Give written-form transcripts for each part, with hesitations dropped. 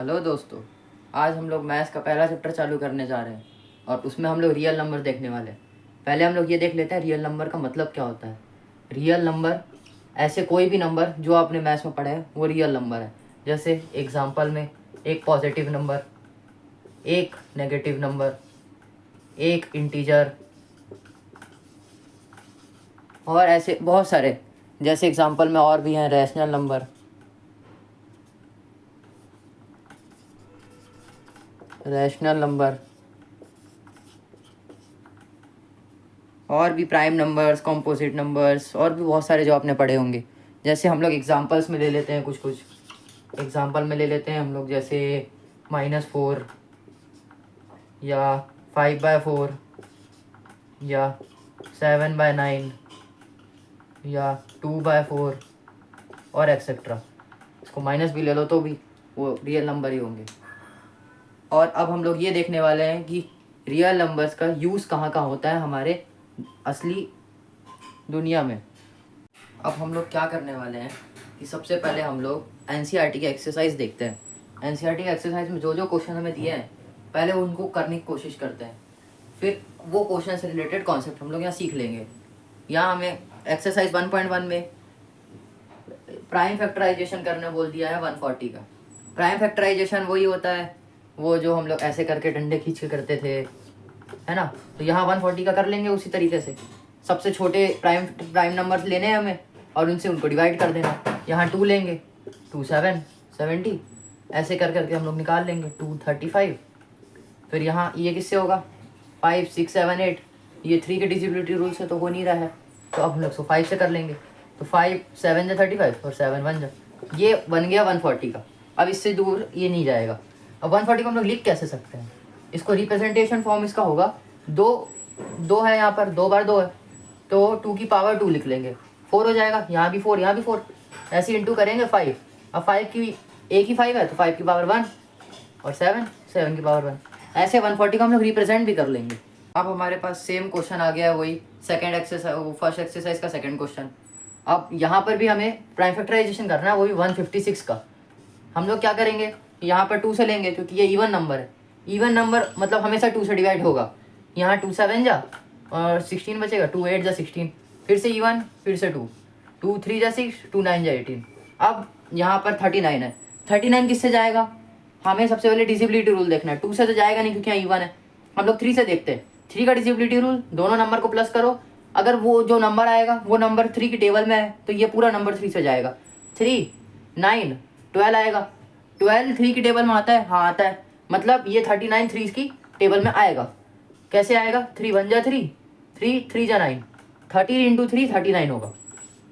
Hello दोस्तों। आज हम लोग मैथ्स का पहला चैप्टर चालू करने जा रहे हैं और उसमें हम लोग रियल नंबर देखने वाले हैं। पहले हम लोग ये देख लेते हैं रियल नंबर का मतलब क्या होता है। रियल नंबर ऐसे कोई भी नंबर जो आपने मैथ्स में पढ़ा है वो रियल नंबर है। जैसे एग्जांपल में एक पॉजिटिव नंबर, एक नेगेटिव नंबर, एक इंटीजर और ऐसे बहुत सारे। जैसे एग्जांपल में और भी हैं रैशनल नंबर, और भी प्राइम नंबर्स, कॉम्पोजिट नंबर्स और भी बहुत सारे जो आपने पढ़े होंगे। जैसे हम लोग एग्जांपल्स में ले लेते हैं कुछ एग्जांपल में ले लेते हैं हम लोग, जैसे -4 या 5/4 या 7/9 या 2/4 और एक्सेट्रा। इसको माइनस भी ले लो तो भी वो रियल नंबर ही होंगे। और अब हम लोग ये देखने वाले हैं कि रियल नंबर्स का यूज़ कहाँ कहाँ होता है हमारे असली दुनिया में। अब हम लोग क्या करने वाले हैं कि सबसे पहले हम लोग एनसीईआरटी की एक्सरसाइज देखते हैं। एनसीईआरटी की एक्सरसाइज में जो जो क्वेश्चन हमें दिए हैं पहले उनको करने की कोशिश करते हैं, फिर वो क्वेश्चन से रिलेटेड कॉन्सेप्ट हम लोग यहाँ सीख लेंगे। यहाँ हमें एक्सरसाइज 1.1 में प्राइम फैक्टराइजेशन करने बोल दिया है 140 का। प्राइम फैक्टराइजेशन वही होता है वो जो हम लोग ऐसे करके डंडे खींच के करते थे, है ना। तो यहाँ 140 का कर लेंगे उसी तरीके से। सबसे छोटे प्राइम नंबर्स लेने हैं हमें और उनसे उनको डिवाइड कर देना। यहाँ 2 लेंगे, 2 7 70, ऐसे कर करके हम लोग निकाल लेंगे 2 35। फिर यहाँ ये किससे होगा 5 6 7 8, ये 3 के डिजिबिलिटी रूल से तो हो नहीं रहा है, तो अब हम लोग 5 से कर लेंगे। तो 5 7 जा 35 और 7 1 जा, ये बन गया 140 का। अब इससे दूर ये नहीं जाएगा। अब 140 को हम लोग लिख कैसे सकते हैं, इसको रिप्रेजेंटेशन फॉर्म इसका होगा 2 है, यहाँ पर 2 बार 2 है तो 2 की पावर 2 लिख लेंगे, 4 हो जाएगा। यहाँ भी 4, यहाँ भी 4, ऐसे इंटू करेंगे 5। अब 5 की एक ही 5 है तो 5 की पावर 1 और 7 की पावर 1, ऐसे 140 को हम लोग रिप्रेजेंट भी कर लेंगे। अब हमारे पास सेम क्वेश्चन आ गया है, वही सेकंड एक्सरसाइज, फर्स्ट एक्सरसाइज का सेकंड क्वेश्चन। अब यहाँ पर भी हमें प्राइम फैक्टराइजेशन करना है, वो भी 156 का। हम लोग क्या करेंगे, यहाँ पर 2 से लेंगे क्योंकि ये इवन नंबर है। इवन नंबर मतलब हमेशा 2 से डिवाइड होगा। यहाँ 2 7 जा और 16 बचेगा, 2 8 जा 16, फिर से इवन, फिर से 2 2 3 जा 6, 2 9 जा 18। अब यहाँ पर 39 है, 39 किससे जाएगा, हमें सबसे पहले डिजिबिलिटी रूल देखना है। 2 से तो जाएगा नहीं क्योंकि यहाँ इवन है। हम लोग 3 से देखते हैं। 3 का डिजिबिलिटी रूल, दोनों नंबर को प्लस करो, अगर वो जो नंबर आएगा वो नंबर 3 की टेबल में है तो ये पूरा नंबर 3 से जाएगा। 3 9 12 आएगा, 12 3 की टेबल में आता है, हाँ आता है, मतलब ये 39 3 की टेबल में आएगा। कैसे आएगा, 3 1 जा 3, 3 3 जा 9, 13 इंटू 3 39 होगा।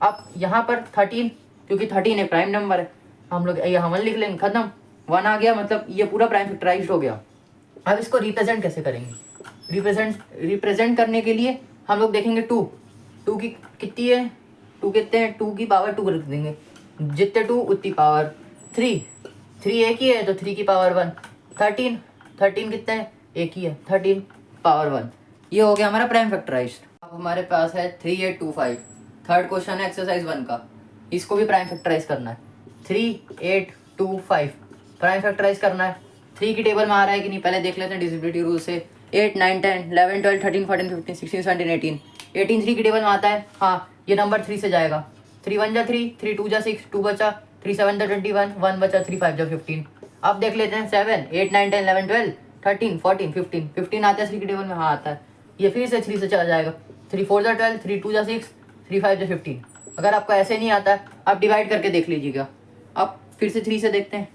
अब यहाँ पर 13, क्योंकि 13 एक प्राइम नंबर है, हम लोग यहाँ 1 लिख लेंगे, खत्म, 1 आ गया, मतलब ये पूरा प्राइम फैक्टराइज्ड हो गया। अब इसको रिप्रेजेंट कैसे करेंगे, रिप्रेजेंट करने के लिए हम लोग देखेंगे 2 की कितनी है, 2 कितने हैं, 2 की पावर 2 रख देंगे, जितने 2 उतनी पावर 3, 3 एक ही है तो 3 की पावर 1, 13 कितने हैं, एक ही है, 13 पावर 1। ये हो गया हमारा प्राइम फैक्टराइज्ड। अब हमारे पास है 3 8 2 5, थर्ड क्वेश्चन है एक्सरसाइज 1 का, इसको भी प्राइम फैक्टराइज करना है। 3 8 2 5 प्राइम फैक्टराइज करना है। 3 की टेबल में आ रहा है कि नहीं पहले देख लेते हैं डिजिबिलिटी रूल से। 8 9 10 11 12 13 14 15 16 17 18, 18 3 की टेबल में आता है, हाँ ये नंबर 3 से जाएगा। 3 1 जा 3, 3 2 जा 6, 2 बचा, 3 7 जा 21, 1 बचा, 3 5 जा 15। अब देख लेते हैं 7 8 9 10 11 12 13 14 15, 15 आता है 3 की टेबल में, हाँ आता है, ये फिर से 3 से चला जाएगा। 3 4 जा 12, 3 2 जा 6, 3 5 जा 15। अगर आपको ऐसे नहीं आता है आप डिवाइड करके देख लीजिएगा। अब फिर से 3 से देखते हैं,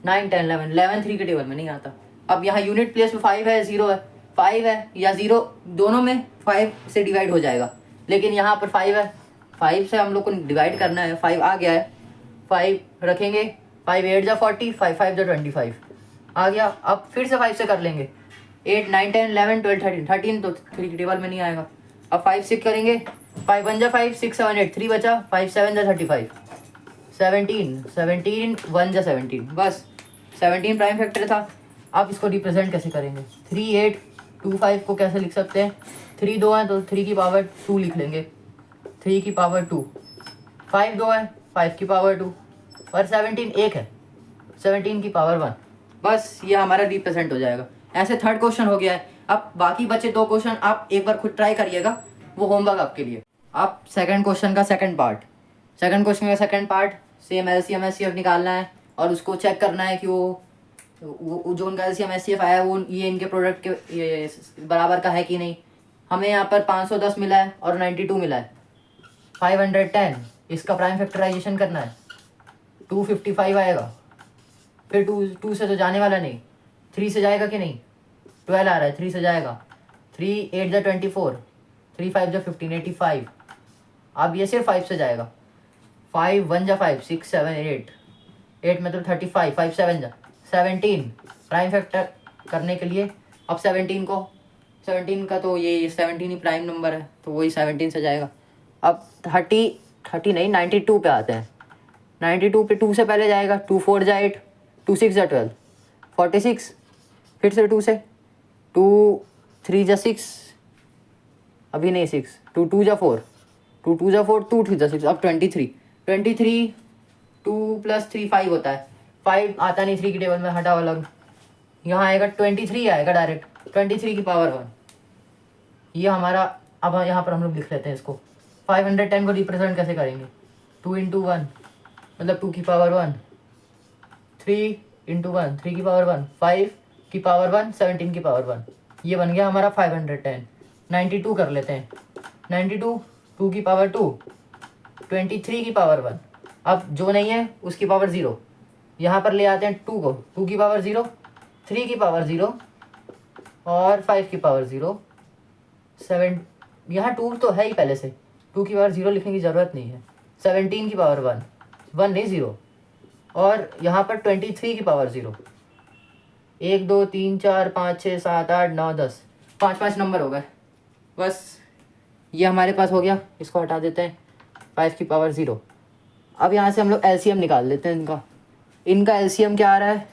9 10 11, 11 3 के टेबल में नहीं आता। अब यहाँ यूनिट प्लेस में 5 है 0 है, 5 है या 0 दोनों में 5 से डिवाइड हो जाएगा, लेकिन यहाँ पर 5 है, 5 से हम लोग को डिवाइड करना है, 5 आ गया है, 5 रखेंगे, 5 8 जा 40, 5 5 जा 25 आ गया। अब फिर से 5 से कर लेंगे, 8 9 10 11 12 13, 13 तो 3 की टेबल में नहीं आएगा। अब 5 6 करेंगे, 5 1 जा 5, 6 7 8, 3 बचा, 5 7 जा 35, 17 17 1 जा 17, बस 17 प्राइम फैक्टर था। आप इसको रिप्रेजेंट कैसे करेंगे, 3 8 2 5 को कैसे लिख सकते हैं, 3 2 है तो 3 की पावर 2 लिख लेंगे, 3 की पावर 2, 5 2 है 5 की पावर 2 और 17 1 है, 17 की पावर 1, बस ये हमारा रिप्रेजेंट हो जाएगा। ऐसे थर्ड क्वेश्चन हो गया है। अब बाकी बचे 2 क्वेश्चन आप एक बार खुद ट्राई करिएगा, वो होमवर्क आपके लिए। अब सेकंड क्वेश्चन का second part same LCM HCF निकालना है और उसको चेक करना है कि वो जो उनका एलसीएम एचसीएफ आया है वो ये इनके प्रोडक्ट के ये बराबर का है कि नहीं। हमें यहाँ पर 510 मिला है और 92 मिला है। 510 इसका प्राइम फैक्टराइजेशन करना है, 255 आएगा। फिर 2 से तो जाने वाला नहीं, 3 से जाएगा कि नहीं, 12 आ रहा है, 3 से जाएगा। 3 8 जा 24, 3 5 जा 15, 85। अब ये सिर्फ 5 से जाएगा। 5 1 जा 5, 6 7 8, 8 मतलब 35, 5 7 जा 17। प्राइम फैक्टर करने के लिए अब 17 का तो ये 17 ही प्राइम नंबर है, तो वही 17 से जाएगा। अब 30 नहीं 92 पे आते हैं। 92 पे 2 से पहले जाएगा, 2 4 जा 8, 2 6 जा 12, 46। फिर से 2 से 2 3 जा 6, अभी नहीं 6, 2 2 जा 4, 2 2 जा 4, 2 3 जा 6। अब 23 2 + 3 5 होता है। 5 आता नहीं 3 की टेबल में, हटाओ अलग। यहाँ आएगा 23 आएगा डायरेक्ट, 23 की पावर 1 ये हमारा। अब यहाँ पर हम लोग लिख लेते हैं इसको। 510 को रिप्रेजेंट कैसे करेंगे, 2 × 1 मतलब 2 की पावर 1, 3 × 1 3 की पावर 1, 5 की पावर 1, 17 की पावर 1। ये बन गया हमारा 510। 92 कर लेते हैं। 92 2 की पावर 2, 23 की पावर 1। अब जो नहीं है उसकी पावर 0, यहाँ पर ले आते हैं 2 को, 2 की पावर 0, 3 की पावर 0 और 5 की पावर 0, 7। यहाँ 2 तो है ही पहले से, 2 की पावर 0 लिखने की ज़रूरत नहीं है। 17 की पावर 1 नहीं 0, और यहाँ पर 23 की पावर 0। 1 2 3 4 5 6 7 8 9 10, 5 नंबर हो गए। बस ये हमारे पास हो गया, इसको हटा देते हैं। 5 की पावर 0। अब यहाँ से हम लोग एलसीएम निकाल लेते हैं इनका एलसीएम क्या आ रहा है,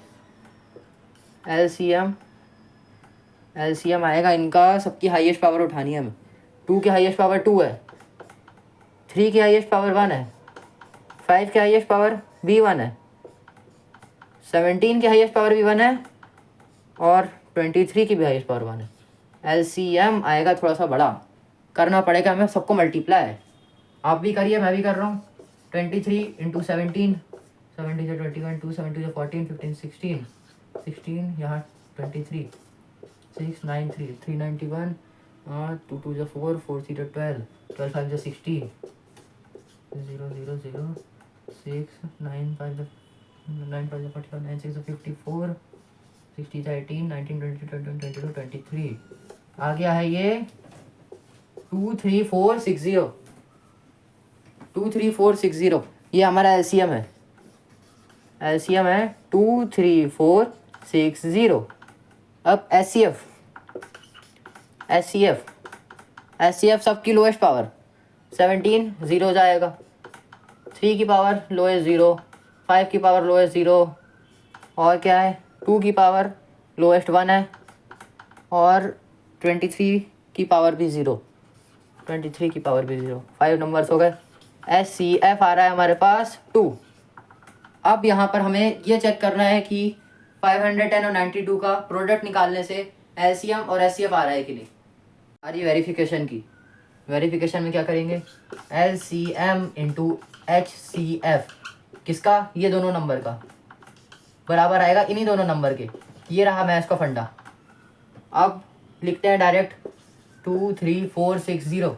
एलसीएम आएगा इनका, सबकी हाईएस्ट पावर उठानी है हमें। 2 की हाईएस्ट पावर 2 है, 3 की हाईएस्ट पावर 1 है, 5 की हाईएस्ट पावर भी 1 है, 17 की हाईएस्ट पावर भी 1 है और 23 की भी हाईएस्ट पावर 1 है। एलसीएम आएगा थोड़ा सा बड़ा, करना पड़ेगा हमें सबको मल्टीप्लाई। आप भी करिए, मैं भी कर रहा हूँ। 23 × 17, 17 से 21, 2 7 2 से 14, 15 16, 16 यहाँ 23, 6 9 3 391 2 2 से 4, 4 3 12, 12 5 से 60, 0 0 0 6 9 5 9 5 45, 9 6 54, 60 से 18, 19 20 21 22 23। आ गया है ये 23460, 23460 ये हमारा एलसीएम है। एलसीएम है 23460। अब एचसीएफ सबकी लोएस्ट पावर 17 0 जाएगा, 3 की पावर लोएस्ट 0, 5 की पावर लोएस्ट 0 और क्या है 2 की पावर लोएस्ट 1 है और 23 की पावर भी 0, 23 की पावर भी 0। 5 नंबर्स हो गए। एचसीएफ आ रहा है हमारे पास 2। अब यहाँ पर हमें ये चेक करना है कि 510 और 92 का प्रोडक्ट निकालने से एलसीएम और एचसीएफ आ रहा है कि नहीं। आ रही वेरिफिकेशन की। वेरिफिकेशन में क्या करेंगे, एलसीएम × एचसीएफ किसका, ये दोनों नंबर का बराबर आएगा इन्हीं दोनों नंबर के। ये रहा मैथ्स का फंडा। अब लिखते हैं डायरेक्ट 23460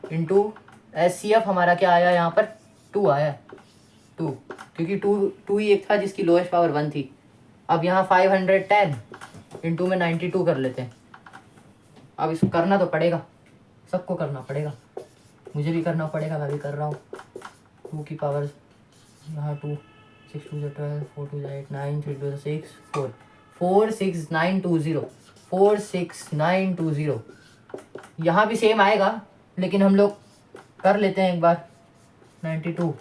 इंटू एचसीएफ हमारा क्या आया, यहाँ पर 2 आया, 2 क्योंकि 2 ही एक था जिसकी लोएस्ट पावर 1 थी। अब यहाँ 510 इंटू में 92 कर लेते हैं। अब इसको करना तो पड़ेगा, सबको करना पड़ेगा, मुझे भी करना पड़ेगा, मैं भी कर रहा हूँ। 2 की पावर यहाँ 2, 6 2 से 12, 4 2 से 8, 9 3 2 से 6 4, 46920, 46920। यहाँ भी सेम आएगा लेकिन हम लोग कर लेते हैं एक बार। 92 2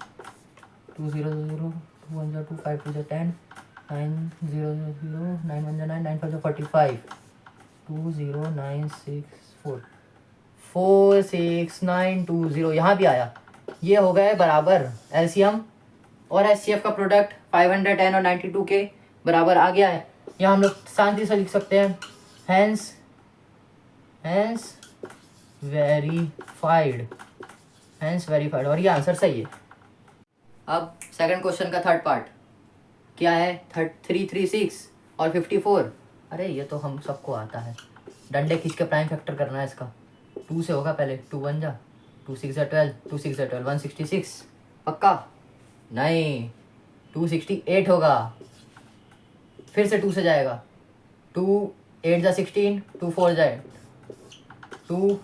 0 0 2 1 2 5 2 10, 9 0 0 9 1 9 9 5 45, 20964, 46920 यहाँ भी आया। ये हो गए बराबर एलसीएम और एचसीएफ का प्रोडक्ट 510 और 92 के बराबर आ गया है। यहाँ हम लोग शांति से लिख सकते हैं हैंस वेरीफाइड, हैंस वेरीफाइड, और ये आंसर सही है। अब सेकंड क्वेश्चन का थर्ड पार्ट क्या है, 336 और 54। अरे ये तो हम सबको आता है, डंडे खींच के प्राइम फैक्टर करना है इसका। 2 से होगा पहले, 2 1 जा, 2 6 जा 12, 2 6 जा 12, 166 पक्का नहीं, 268 होगा। फिर से 2 से जाएगा, 2 8 जा 16, 2 4 जा 8, 2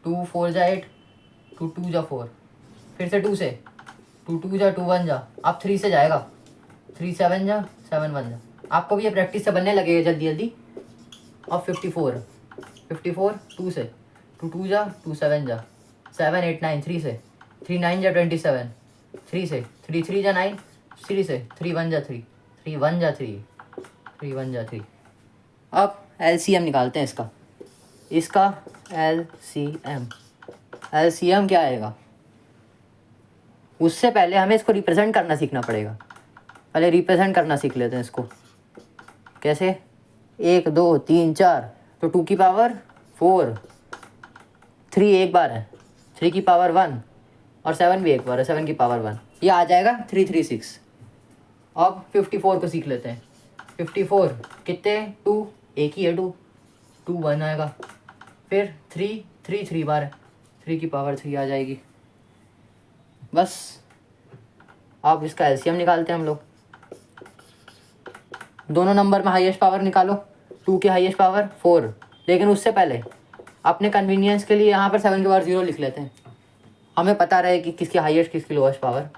2 4 जा 8, 2 2 जा 4, फिर से 2 से, 2 2 जा 2 1 जा, अब 3 से जाएगा, 3 7 जा 7 1 जा। आपको भी ये प्रैक्टिस से बनने लगेगा जल्दी जल्दी। अब 54 2 से, 2 2 जा 2 7 जा, 7 8 9 3 से, 3 9 जा 27, 3 से, 3 3 जा 9, 3 से, 3 1 जा 3, 3 1 जा 3, 3 1 जा 3। अब LCM निकालते हैं इसका LCM क्या आएगा। उससे पहले हमें इसको रिप्रेजेंट करना सीखना पड़ेगा। पहले रिप्रेजेंट करना सीख लेते हैं इसको। कैसे, 1 2 3 4, तो 2 की पावर 4, 3 एक बार है, 3 की पावर 1, और 7 भी एक बार है, 7 की पावर 1, ये आ जाएगा 336। अब 54 को सीख लेते हैं। 54 कितने, 2 एक ही है, 2 1 आएगा, फिर 3 बार है, 3 की पावर 3 आ जाएगी। बस अब इसका LCM निकालते हैं हम लोग। दोनों नंबर में हाईएस्ट पावर निकालो। 2 की हाईएस्ट पावर 4, लेकिन उससे पहले अपने कन्वीनियंस के लिए यहाँ पर 7 की पावर 0 लिख लेते हैं, हमें पता रहे कि किसकी हाईएस्ट किसकी लोएस्ट पावर।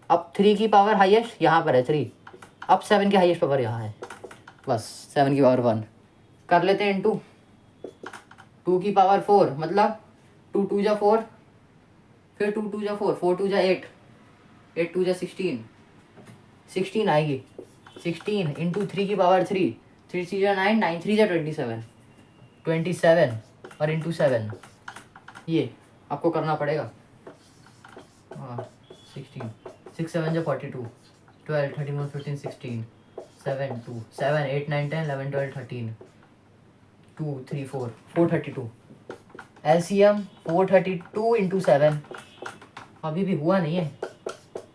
अब 3 की पावर हाईएस्ट यहाँ पर है 3, अब 7 की हाईएस्ट पावर यहाँ है, बस 7 की पावर 1 कर लेते हैं इंटू 2 की पावर 4, मतलब 2 2 जा 4, फिर 2 2 जा 4, 4 2 जा 8, 8 2 जा 16 आएगी, 16 इंटू 3 की पावर 3, 3 3 जा 9, 9 3 जा 27 और इंटू 7, ये आपको करना पड़ेगा। हाँ 16, 6 7 जा 42, 12 13 14 15 16, 7 2 7 8 9 10 11 12 13, 2 3 4 432। LCM 432 इंटू 7, अभी भी हुआ नहीं है।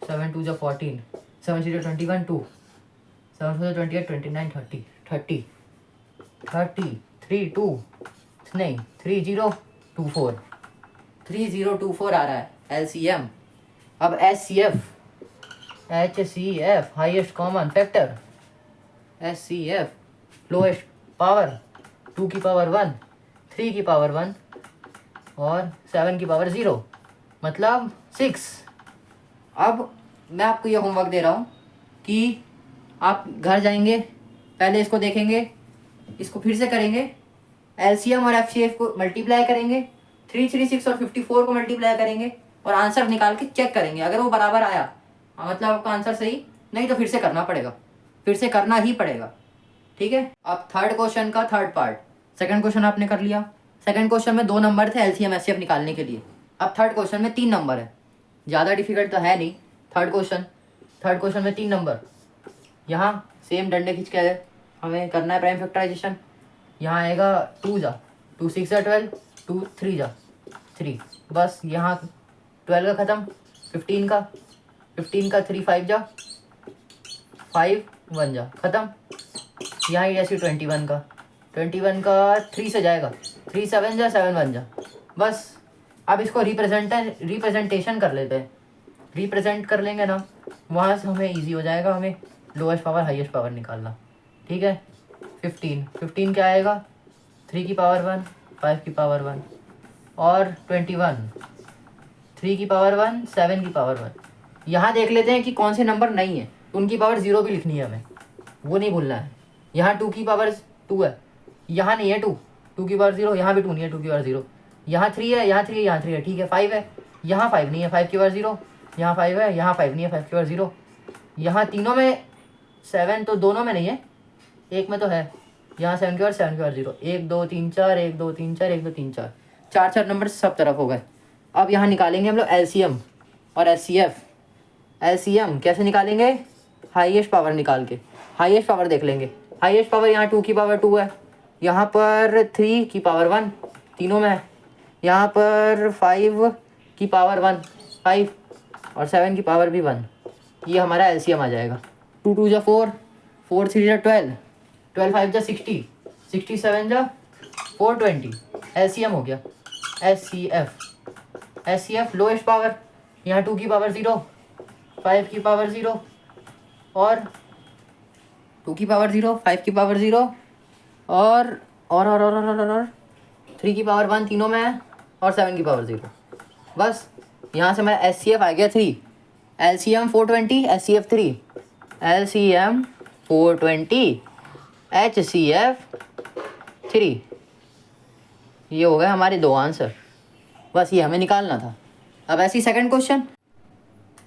7 2 जा 14, 7 3 जा 21 2, 7 4 जा 28 29 30 3 2 नहीं 3024 3024 आ रहा है LCM। अब HCF highest common factor, HCF lowest power 2 की पावर 1, 3 की पावर 1 और 7 की पावर 0, मतलब 6। अब मैं आपको ये होमवर्क दे रहा हूँ कि आप घर जाएंगे, पहले इसको देखेंगे, इसको फिर से करेंगे, LCM और FCF को मल्टीप्लाई करेंगे, 336 और 54 को मल्टीप्लाई करेंगे और आंसर निकाल के चेक करेंगे। अगर वो बराबर आया मतलब आपका आंसर सही, नहीं तो फिर से करना पड़ेगा, फिर से करना ही पड़ेगा। ठीक है। अब थर्ड क्वेश्चन का थर्ड पार्ट, सेकंड क्वेश्चन आपने कर लिया। सेकंड क्वेश्चन में 2 नंबर थे LCM HCF निकालने के लिए। अब थर्ड क्वेश्चन में 3 नंबर है, ज़्यादा डिफिकल्ट तो है नहीं। थर्ड क्वेश्चन में 3 नंबर, यहाँ सेम डंडे खींच के हमें करना है प्राइम फैक्टराइजेशन। यहाँ आएगा 2 जा 2 6 जा 12, 2 3 जा 3, बस यहाँ 12 का ख़त्म, 15 का 3 5 जा 5 1 जा ख़त्म। यहाँ ऐसे 21 का 3 से जाएगा, 3 7 जा 7 1 जा, बस। अब इसको रिप्रेजेंटेशन कर लेते हैं, रिप्रेजेंट कर लेंगे ना, वहाँ से हमें इजी हो जाएगा हमें लोएस्ट पावर हाईएस्ट पावर निकालना। ठीक है। 15 क्या आएगा, 3 की पावर 1, 5 की पावर 1 और 21, 3 की पावर 1, 7 की पावर 1। यहाँ देख लेते हैं कि कौन से नंबर नहीं है, उनकी पावर 0 भी लिखनी है हमें, वो नहीं भूलना है। यहाँ 2 की पावर 2 है, यहाँ नहीं है 2 की पावर 0, यहाँ भी 2 नहीं है 2 की पावर 0, यहाँ 3 है, यहाँ 3 है, यहाँ 3 है, ठीक है। 5 है, यहाँ 5 नहीं है 5 की पावर 0, यहाँ 5 है, यहाँ 5 नहीं है 5 की पावर 0, यहाँ तीनों में 7 तो दोनों में नहीं है, एक में तो है, यहाँ 7 की पावर 0, 1 2 3 4 1 2 3 4 1 2 3 4 4 नंबर सब तरफ हो गए। अब यहाँ निकालेंगे हम लोग LCM और HCF। LCM कैसे निकालेंगे, हाईएस्ट पावर निकाल के, हाईएस्ट पावर देख लेंगे। हाईएस्ट पावर यहाँ 2 की पावर 2 है, यहाँ पर 3 की पावर 1 तीनों में है, यहाँ पर 5 की पावर 1 5 और 7 की पावर भी 1। ये हमारा एलसीएम आ जाएगा। 2 2 जा 4, 4 3 जा 12, 12 5 जा 60, 67 जा 420, एलसीएम हो गया। S C F lowest power यहाँ 2 की पावर 0, 5 की पावर 0 और 2 की पावर 0, 5 की पावर 0 और 3 की पावर 1 तीनों में है और 7 की पावर 0। बस यहाँ से मेरा एस सी एफ आ गया 3, L C M 420, S C F 3, L C M 420, H C F 3। ये हो गए हमारे 2 आंसर। बस ये हमें निकालना था। अब ऐसी सेकंड क्वेश्चन।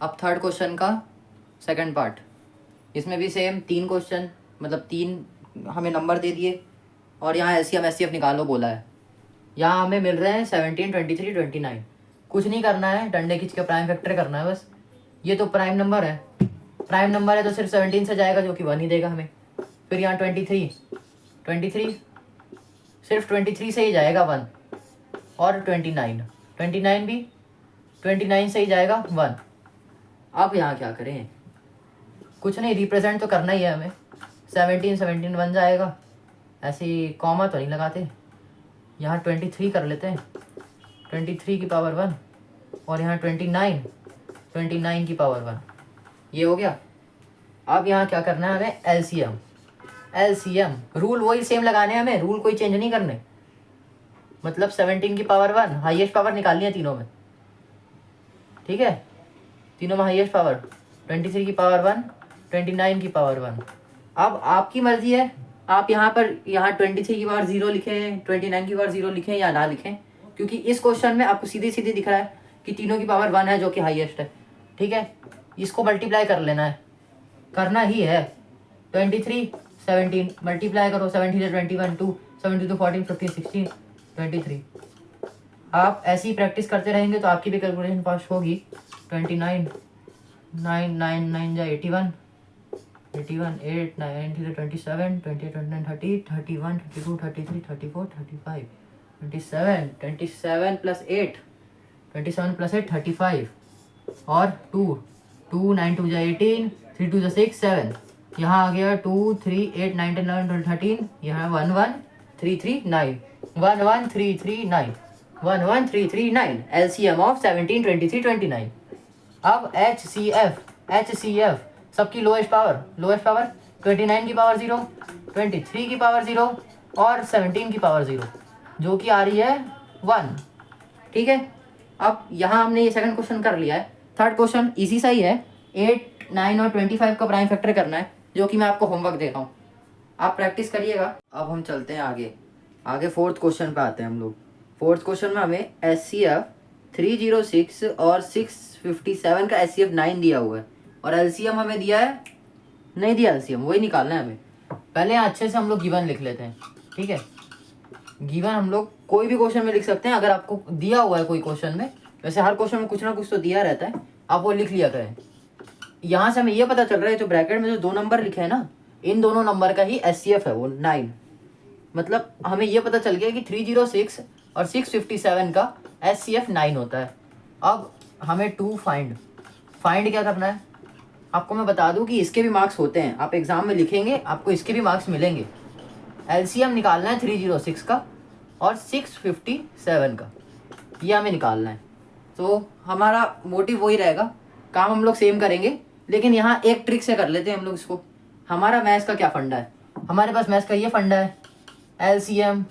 अब थर्ड क्वेश्चन का सेकंड पार्ट। इसमें भी सेम 3 क्वेश्चन, मतलब 3 हमें नंबर दे दिए और यहाँ एस सी एफ निकालो बोला है। यहाँ हमें मिल रहे हैं 17, 23, 29। कुछ नहीं करना है, डंडे खींच के प्राइम फैक्टर करना है बस। ये तो प्राइम नंबर है, प्राइम नंबर है तो सिर्फ 17 से जाएगा जो कि 1 ही देगा हमें। फिर यहाँ 23 सिर्फ 23 से ही जाएगा 1 और 29 भी 29 से ही जाएगा 1। अब यहाँ क्या करें, कुछ नहीं, रिप्रेजेंट तो करना ही है हमें। 17 बन जाएगा, ऐसे ही कॉमा तो नहीं लगाते। यहाँ 23 कर लेते हैं, 23 की पावर 1 और यहाँ 29 की पावर 1। ये हो गया। अब यहाँ क्या करना है हमें, एलसीएम रूल वही सेम लगाने हैं हमें, रूल कोई चेंज नहीं करने। मतलब 17 की पावर 1 हाईएस्ट पावर निकालनी है तीनों में, ठीक है, तीनों में हाईएस्ट पावर। 23 की पावर 1, 29 की पावर 1। अब आपकी मर्जी है, आप यहाँ 23 की पावर 0 लिखें, 29 की पावर 0 लिखें या ना लिखें, क्योंकि इस क्वेश्चन में आपको सीधी सीधी दिख रहा है कि तीनों की पावर 1 है जो कि हाईएस्ट है, ठीक है। इसको मल्टीप्लाई कर लेना है, करना ही है। 23 17 मल्टीप्लाई करो, 17 से 21 2, 17 to 14 15 16 23। आप ऐसी ही प्रैक्टिस करते रहेंगे तो आपकी भी कैलकुलेशन फास्ट होगी। 29 9 9 9 जा 81 81 8 9 9 27 28 29 30 31 32 33 34 35 27 प्लस 8 27 प्लस 8 35 और 2 2 9 2 जा 18 3 2 जा 6 7। यहाँ आ गया 2 3 8 9 10 11 12 13। यहाँ 1 1 3 3 9 1 1 3 3 9 1 1 3 3 9। LCM of 17 23 29। अब HCF सबकी लोएस्ट पावर 29 की पावर 0, 23 की पावर 0 और 17 की पावर 0 जो कि आ रही है 1, ठीक है। अब यहाँ हमने ये सेकंड क्वेश्चन कर लिया है। थर्ड क्वेश्चन इजी सा ही है, 8 9 और 25 का प्राइम फैक्टर करना है, जो कि मैं आपको होमवर्क दे रहा हूँ, आप प्रैक्टिस करिएगा। अब हम चलते हैं आगे फोर्थ क्वेश्चन पे आते हैं हम लोग। फोर्थ क्वेश्चन में हमें SCF 306 और 657 का SCF 9 दिया हुआ है और LCM हमें दिया है, नहीं दिया LCM, वही निकालना है हमें। पहले अच्छे से हम लोग गिवन लिख लेते हैं, ठीक है। गिवन हम लोग कोई भी क्वेश्चन में लिख सकते हैं, अगर आपको दिया हुआ है कोई क्वेश्चन में, वैसे हर क्वेश्चन में कुछ ना कुछ तो दिया रहता है, आप वो लिख लिया करें। यहाँ से हमें ये पता चल रहा है जो ब्रैकेट में जो 2 नंबर लिखे हैं ना, इन दोनों नंबर का ही SCF है वो 9। मतलब हमें ये पता चल गया कि 306 और 657 का SCF 9 होता है। अब हमें फाइंड क्या करना है, आपको मैं बता दूं कि इसके भी मार्क्स होते हैं, आप एग्जाम में लिखेंगे आपको इसके भी मार्क्स मिलेंगे। LCM निकालना है 306 का और 657 का, ये हमें निकालना है। तो हमारा मोटिव वही रहेगा, काम हम लोग सेम करेंगे, लेकिन यहाँ एक ट्रिक से कर लेते हैं हम लोग इसको। हमारा मैथ्स का क्या फंडा है, हमारे पास मैथ्स का ये फंडा है, LCM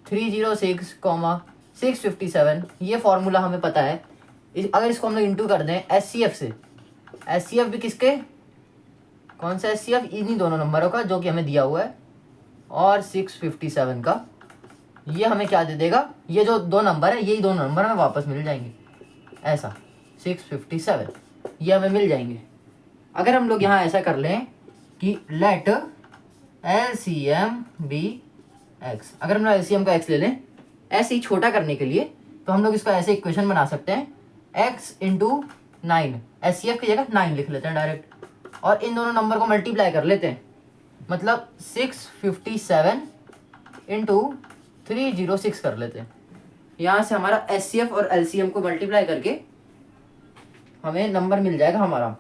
306, 657, ये फॉर्मूला हमें पता है। अगर इसको हम लोग इंटू कर दें SCF से, SCF भी किसके, कौन सा SCF, इन्हीं दोनों नंबरों का जो कि हमें दिया हुआ है, और 657 का, ये हमें क्या दे देगा, ये जो 2 नंबर है यही 2 नंबर हमें वापस मिल जाएंगे, ऐसा 657 ये हमें मिल जाएंगे। अगर हम लोग यहाँ ऐसा कर लें कि लेट LCM बी x, अगर हम लोग LCM का x ले लें ऐसे ही छोटा करने के लिए, तो हम लोग इसका ऐसे इक्वेशन बना सकते हैं, x इंटू 9, SCF की जगह 9 लिख लेते हैं डायरेक्ट, और इन दोनों नंबर को मल्टीप्लाई कर लेते हैं। मतलब 657 इंटू 306 कर लेते हैं। यहाँ से हमारा SCF और LCM को मल्टीप्लाई करके हमें नंबर मिल जाएगा हमारा।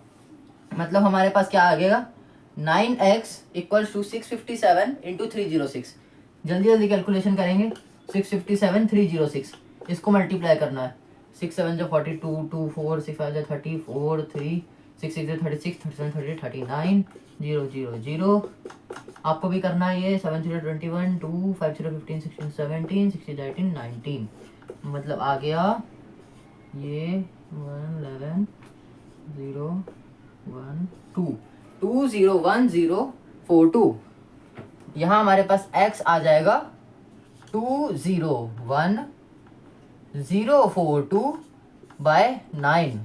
मतलब हमारे पास क्या आ गया, 9x इक्वल टू 657 इंटू 306। जल्दी जल्दी कैलकुलेशन करेंगे। 657 306 इसको मल्टीप्लाई करना है। 6 7 जो 42, 2 4 6 5 जो 34, 3 6 6 जो 36, 37 30 39 0 0 0। आपको भी करना है ये। 7 0 21 2 5 0 15 16 17 16 18 19। मतलब आ गया ये 1 11 0 1 2 2 0 1 0 4 2। यहाँ हमारे पास x आ जाएगा 2 0 1 0 4 2 बाय 9।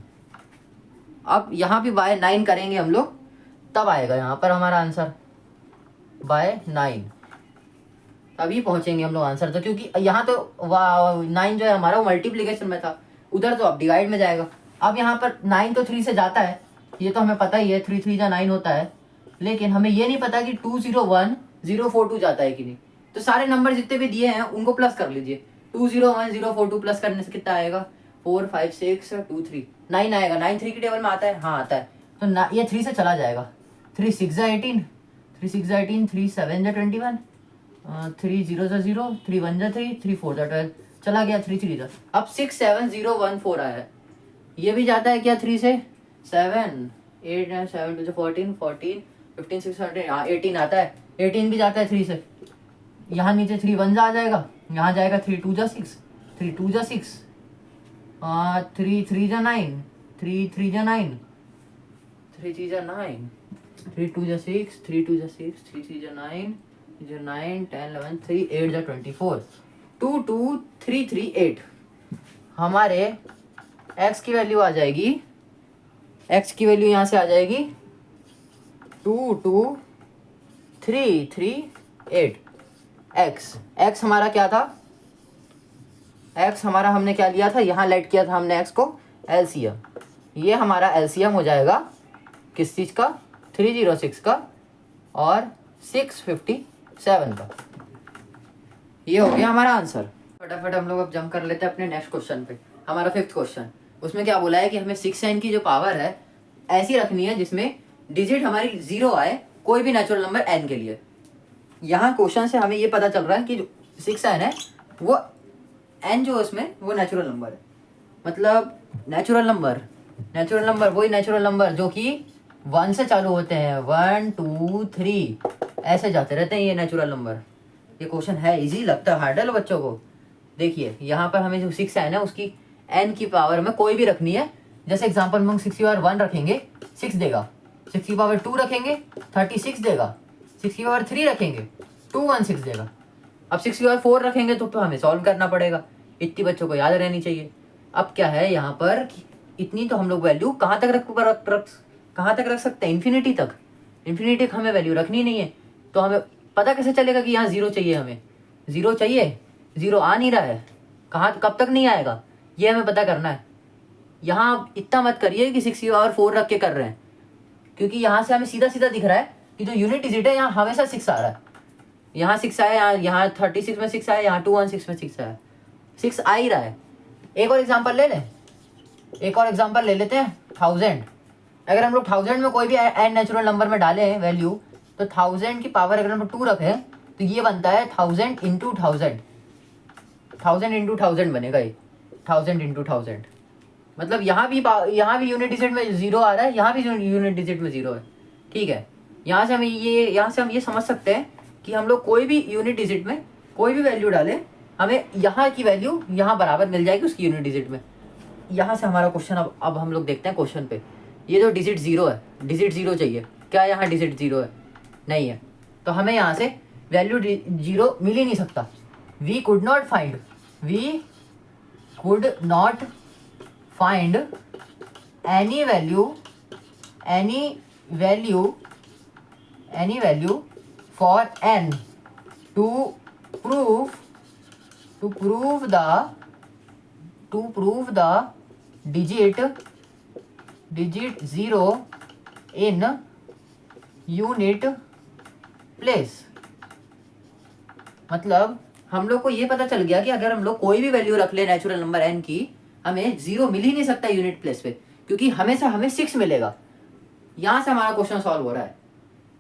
अब यहाँ भी बाय 9 करेंगे हम लोग, तब आएगा यहाँ पर हमारा आंसर बाय 9। तभी पहुँचेंगे हम लोग आंसर तो, क्योंकि यहाँ तो 9 जो है हमारा वो मल्टीप्लिकेशन में था, उधर तो अब डिवाइड में जाएगा। अब यहाँ पर 9 तो 3 से जाता है, ये तो हमें पता ही है, 3 3 जा 9 होता है। लेकिन हमें ये नहीं पता कि 2 0 1 0 4 2 जाता है कि नहीं। तो सारे नंबर जितने भी दिए हैं उनको प्लस कर लीजिए। 2 0 1 0 4 2 प्लस करने से कितना आएगा, 4 5 6 2 3 9 आएगा। 9 3 की टेबल में आता है, हाँ आता है। तो ये 3 से चला जाएगा। 3 6 जा 18, 3 6 जा 18, 3 7 जा 21, 3 0 जा 0, 3 1 जा 3, 3 4 जा 12, चला गया 3 3 जा। अब 6 7 0 1 4 आया है, ये भी जाता है क्या 3 से। 7 8 9 7 2 14 14 15 6 18 आता है। 18 भी जाता है 3 से। यहाँ नीचे 3 1 जा आ जाएगा, यहाँ जाएगा 3 2 जा 6, 3 2 जा 6, 3 3 जा 9, 3 3 जा 9, 3 3 जा 9, 3 2 जा 6, 3 2 जा 6, 3 3 जा 9, 9 10 11 3 8 जा 24, 2 2 3 3 8। हमारे x की वैल्यू आ जाएगी, x की वैल्यू यहाँ से आ जाएगी 2 2 3 3 8। x हमारा क्या था, x हमारा हमने क्या लिया था, यहाँ लेट किया था हमने x को LCM। ये हमारा LCM हो जाएगा किस चीज़ का, 306 का और 657 का। ये हो गया हमारा आंसर। फटाफट हम लोग अब जंप कर लेते हैं अपने नेक्स्ट क्वेश्चन पे। हमारा 5th क्वेश्चन, उसमें क्या बोला है कि हमें 6n की जो पावर है ऐसी रखनी है जिसमें डिजिट हमारी 0 आए, कोई भी नेचुरल नंबर n के लिए। यहाँ क्वेश्चन से हमें ये पता चल रहा है कि जो 6n है वो n जो उसमें वो नेचुरल नंबर है। मतलब नेचुरल नंबर वही नेचुरल नंबर जो कि 1 से चालू होते हैं, 1 2 3 ऐसे जाते रहते हैं ये नेचुरल नंबर। ये क्वेश्चन है इजी, लगता है हार्ड है बच्चों को। देखिए यहाँ पर हमें जो 6n है उसकी n की पावर में कोई भी रखनी है। जैसे एग्जांपल में हम 6 की पावर 1 रखेंगे 6 देगा, 6 की पावर 2 रखेंगे 36 देगा, 6 की पावर 3 रखेंगे 216 देगा। अब 6 की पावर 4 रखेंगे तो हमें सॉल्व करना पड़ेगा, इतनी बच्चों को याद रहनी चाहिए। अब क्या है यहाँ पर, इतनी तो हम लोग वैल्यू कहाँ तक रख सकते हैं, इन्फिनिटी तक। इन्फिनिटी तक हमें वैल्यू रखनी नहीं है, तो हमें पता कैसे चलेगा कि यहाँ 0 चाहिए, हमें 0 चाहिए, 0 आ नहीं रहा है, कहाँ कब तक नहीं आएगा ये हमें पता करना है। यहाँ इतना मत करिए कि 6 की पावर 4 रख के कर रहे हैं, क्योंकि यहाँ से हमें सीधा सीधा दिख रहा है कि जो यूनिट डिजिट है यहाँ हमेशा 6 आ रहा है। यहाँ 6 आया, यहाँ 36 में 6 आया, यहाँ 216 में 6 आया, 6 आ ही रहा है। एक और एग्जांपल ले लेते हैं 1000। अगर हम लोग 1000 में कोई भी एन नेचुरल नंबर में डाले वैल्यू, तो 1000 की पावर अगर हम 2 रखें तो ये बनता है 1000 इंटू 1000, 1000 इंटू 1000 बनेगा ये, 1000 इंटू 1000। मतलब यहाँ भी यूनिट डिजिट में 0 आ रहा है, यहाँ भी यूनिट डिजिट में 0 है। ठीक है, यहाँ से हम ये समझ सकते हैं कि हम लोग कोई भी यूनिट डिजिट में कोई भी वैल्यू डालें, हमें यहाँ की वैल्यू यहाँ बराबर मिल जाएगी उसकी यूनिट डिजिट में। यहाँ से हमारा क्वेश्चन अब हम लोग देखते हैं क्वेश्चन पे। ये जो डिजिट 0 है, डिजिट 0 चाहिए, क्या यहाँ डिजिट 0 है? नहीं है, तो हमें यहाँ से वैल्यू 0 मिल ही नहीं सकता। We could not find any value for n to prove the digit 0 in unit place. मतलब हम लोग को ये पता चल गया कि अगर हम लोग कोई भी वैल्यू रख ले नेचुरल नंबर n की, हमें 0 मिल ही नहीं सकता यूनिट प्लेस पे, क्योंकि हमेशा हमें 6 मिलेगा। यहाँ से हमारा क्वेश्चन सॉल्व हो रहा है,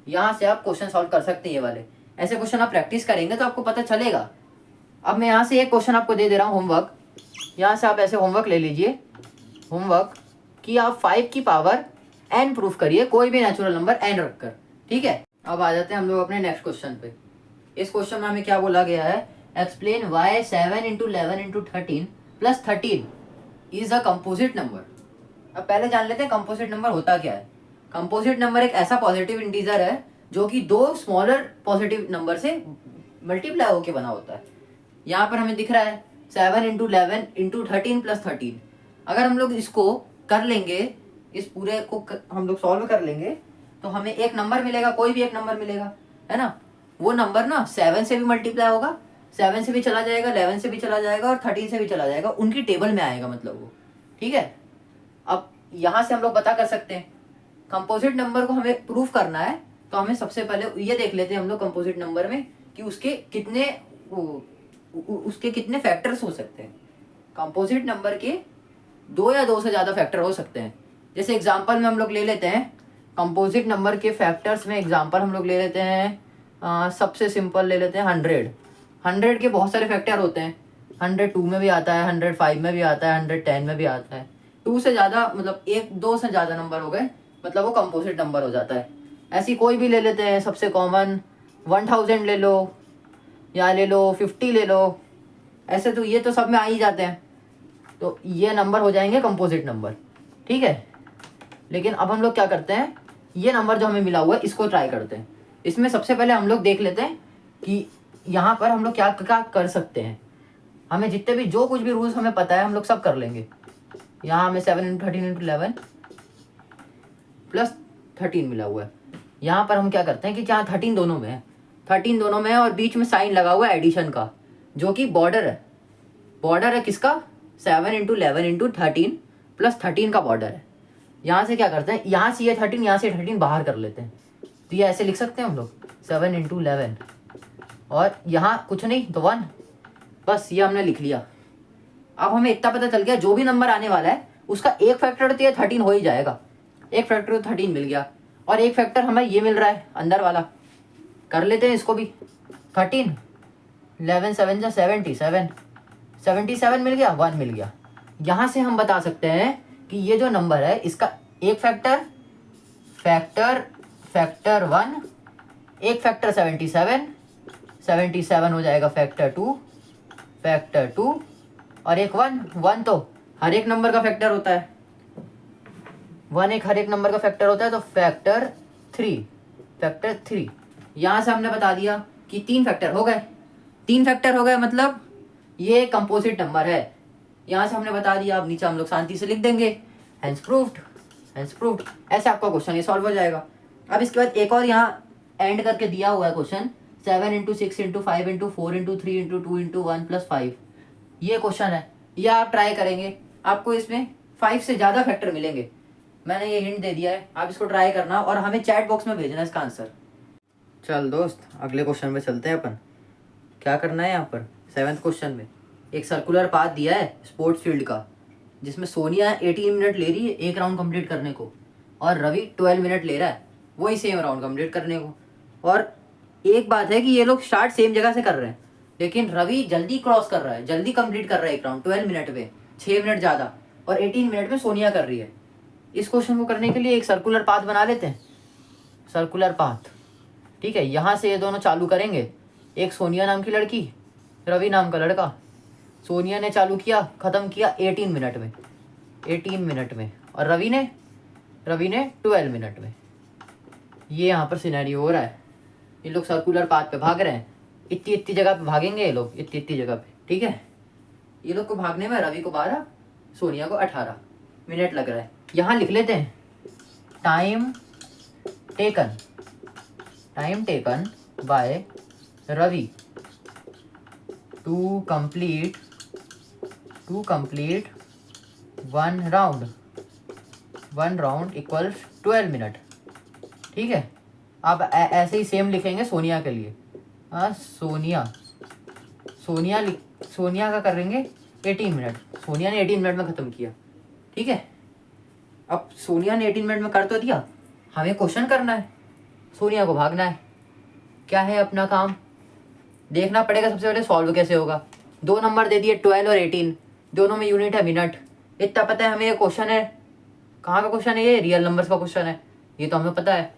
यहाँ से आप क्वेश्चन सॉल्व कर सकते हैं। ये वाले ऐसे क्वेश्चन आप प्रैक्टिस करेंगे तो आपको पता चलेगा। अब मैं यहाँ से एक क्वेश्चन आपको दे रहा हूँ होमवर्क, यहाँ से आप ऐसे होमवर्क ले लीजिए। होमवर्क कि आप 5 की पावर n प्रूफ करिए कोई भी नेचुरल नंबर n रखकर। ठीक है, अब आ जाते हैं हम लोग अपने नेक्स्ट क्वेश्चन पे। इस क्वेश्चन में हमें क्या बोला गया है, explain why 7 into 11 into 13 plus 13 is a composite number. अब पहले जान लेते हैं कंपोजिट नंबर होता क्या है। कंपोजिट नंबर एक ऐसा पॉजिटिव इंटीजर है जो कि दो स्मॉलर पॉजिटिव नंबर से मल्टीप्लाई होकर बना होता है। यहाँ पर हमें दिख रहा है 7 इंटू 11 इंटू 13 प्लस 13। अगर हम लोग इसको कर लेंगे, इस पूरे को हम लोग सॉल्व कर लेंगे तो हमें एक नंबर मिलेगा, कोई भी एक नंबर मिलेगा, है ना। वो नंबर ना 7 से भी मल्टीप्लाई होगा, 7 से भी चला जाएगा, 11 से भी चला जाएगा और 13 से भी चला जाएगा, उनकी टेबल में आएगा मतलब वो। ठीक है, अब यहाँ से हम लोग पता कर सकते हैं कंपोजिट नंबर को हमें प्रूफ करना है तो हमें सबसे पहले ये देख लेते हैं हम लोग कंपोजिट नंबर में कि उसके कितने फैक्टर्स हो सकते हैं। कंपोजिट नंबर के 2 या 2 से ज़्यादा फैक्टर हो सकते हैं। जैसे एग्जांपल में हम लोग ले लेते हैं कंपोजिट नंबर के फैक्टर्स में, एग्जांपल हम लोग ले लेते हैं सबसे सिंपल ले लेते हैं 100। 100 के बहुत सारे फैक्टर होते हैं, 102 में भी आता है, 105 में भी आता है, 110 में भी आता है। 2 से ज़्यादा मतलब 1-2 से ज़्यादा नंबर हो गए मतलब वो कंपोजिट नंबर हो जाता है। ऐसी कोई भी ले लेते हैं, सबसे कॉमन 1000 ले लो या ले लो 50 ले लो, ऐसे तो ये तो सब में आ ही जाते हैं, तो ये नंबर हो जाएंगे कंपोजिट नंबर। ठीक है, लेकिन अब हम लोग क्या करते हैं, ये नंबर जो हमें मिला हुआ है इसको ट्राई करते हैं। इसमें सबसे पहले हम लोग देख लेते हैं कि यहाँ पर हम लोग क्या क्या कर सकते हैं। हमें जितने भी जो कुछ भी रूल्स हमें पता है हम लोग सब कर लेंगे। यहाँ हमें 7 इंटू 13 इंटू 11 प्लस 13 मिला हुआ है। यहाँ पर हम क्या करते हैं कि जहाँ 13 दोनों में है, 13 दोनों में है और बीच में साइन लगा हुआ है एडिशन का, जो कि बॉर्डर है। बॉर्डर है किसका, 7 इंटू 11 इंटू 13 प्लस 13 का बॉर्डर है। यहाँ से क्या करते हैं, यहाँ से ये 13, यहाँ से 13 बाहर कर लेते हैं, तो ये ऐसे लिख सकते हैं हम लोग 7 इंटू 11 और यहाँ कुछ नहीं तो 1, बस ये हमने लिख लिया। अब हमें इतना पता चल गया जो भी नंबर आने वाला है उसका एक फैक्टर तो ये 13 हो ही जाएगा। एक फैक्टर तो 13 मिल गया और एक फैक्टर हमें ये मिल रहा है अंदर वाला, कर लेते हैं इसको भी। 13 11 7 जा 77, 77 मिल गया, 1 मिल गया। यहाँ से हम बता सकते हैं कि ये जो नंबर है इसका एक फैक्टर 1, एक फैक्टर 77 हो जाएगा फैक्टर 2 और एक 1 तो हर एक नंबर का फैक्टर होता है, 1 हर एक नंबर का फैक्टर होता है, तो फैक्टर 3। यहाँ से हमने बता दिया कि 3 फैक्टर हो गए, 3 फैक्टर हो गए मतलब ये कंपोजिट नंबर है। यहाँ से हमने बता दिया, अब नीचे हम लोग शांति से लिख देंगे हैंस प्रूव्ड। ऐसे आपका क्वेश्चन ये सॉल्व हो जाएगा। अब इसके बाद एक और यहाँ एंड करके दिया हुआ है question 7 into 6 into 5 into 4 into 3 into 2 into 1 plus 5। ये क्वेश्चन है, यह आप ट्राई करेंगे, आपको इसमें 5 से ज़्यादा फैक्टर मिलेंगे। मैंने ये हिंट दे दिया है, आप इसको ट्राई करना और हमें चैट बॉक्स में भेजना इसका आंसर। चल दोस्त, अगले क्वेश्चन पे चलते हैं अपन। क्या करना है यहाँ पर 7th क्वेश्चन में एक सर्कुलर पाथ दिया है स्पोर्ट्स फील्ड का, जिसमें सोनिया 18 मिनट ले रही है एक राउंड कंप्लीट करने को और रवि 12 मिनट ले रहा है वही सेम राउंड कंप्लीट करने को। और एक बात है कि ये लोग स्टार्ट सेम जगह से कर रहे हैं, लेकिन रवि जल्दी क्रॉस कर रहा है, जल्दी कंप्लीट कर रहा है एक राउंड 12 मिनट में, 6 मिनट ज़्यादा, और 18 मिनट में सोनिया कर रही है। इस क्वेश्चन को करने के लिए एक सर्कुलर पाथ बना लेते हैं, सर्कुलर पाथ। ठीक है, यहाँ से ये दोनों चालू करेंगे, एक सोनिया नाम की लड़की, रवि नाम का लड़का। सोनिया ने चालू किया, ख़त्म किया 18 मिनट में और रवि ने 12 मिनट में। ये यहाँ पर सिनेरियो हो रहा है, ये लोग सर्कुलर पाथ पे भाग रहे हैं, इतनी जगह पे भागेंगे ये लोग, इतनी जगह पे। ठीक है, ये लोग को भागने में रवि को 12, सोनिया को 18 मिनट लग रहा है। यहाँ लिख लेते हैं time taken by Ravi to complete 1 round equals 12 minute. ठीक है, अब ऐसे ही सेम लिखेंगे सोनिया के लिए। हाँ सोनिया सोनिया का करेंगे 18 मिनट। सोनिया ने 18 मिनट में ख़त्म किया, ठीक है। अब सोनिया ने 18 मिनट में कर तो दिया, हमें क्वेश्चन करना है, सोनिया को भागना है। क्या है अपना काम, देखना पड़ेगा सबसे पहले सॉल्व कैसे होगा। 2 नंबर दे दिए 12 और 18, दोनों में यूनिट है मिनट। इतना पता है हमें, ये क्वेश्चन है, कहाँ का क्वेश्चन है ये, रियल नंबर्स का क्वेश्चन है, ये तो हमें पता है।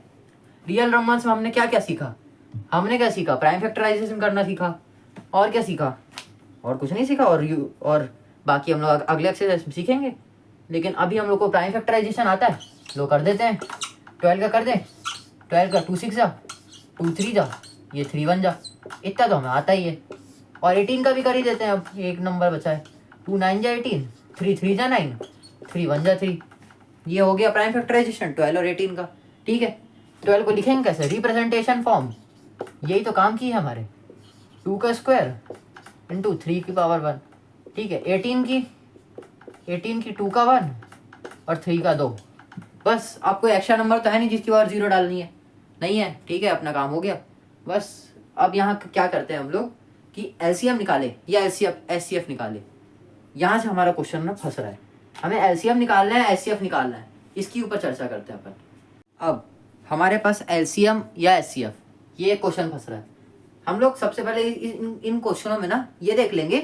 रियल नंबर्स में हमने क्या क्या सीखा, प्राइम फैक्टराइजेशन करना सीखा, और क्या सीखा, और कुछ नहीं सीखा। और बाकी हम लोग अगले एक्सरसाइज में सीखेंगे। लेकिन अभी हम लोग को प्राइम फैक्टराइजेशन आता है, लो कर देते हैं। 12 का कर दें, 12 का 2 6 जा, 2 3 जा, ये 3 1 जा, इतना तो हमें आता ही है। और 18 का भी कर ही देते हैं, अब एक नंबर बचा है, 2 9 जा 18, 3 3 जा 9, 3 1 जा 3। ये हो गया प्राइम फैक्टराइजेशन 12 और 18 का, ठीक है। 12 को लिखेंगे कैसे, रिप्रेजेंटेशन फॉर्म, यही तो काम की है हमारे, 2 का स्क्वायर इंटू 3 की पावर 1, ठीक है। 18 की 2 का 1 और 3 का 2। बस आपको एक्स्ट्रा नंबर तो है नहीं जिसकी बार 0 डालनी है, नहीं है, ठीक है, अपना काम हो गया। बस अब यहाँ क्या करते हैं हम लोग कि एलसीएम निकाले या एचसीएफ निकाले। यहाँ से हमारा क्वेश्चन ना फंस रहा है, हमें एलसीएम निकालना है, एचसीएफ निकालना है, इसकी ऊपर चर्चा करते हैं अपन। अब हमारे पास एलसीएम या एचसीएफ, ये क्वेश्चन फंस रहा है। हम लोग सबसे पहले इन क्वेश्चनों में ना ये देख लेंगे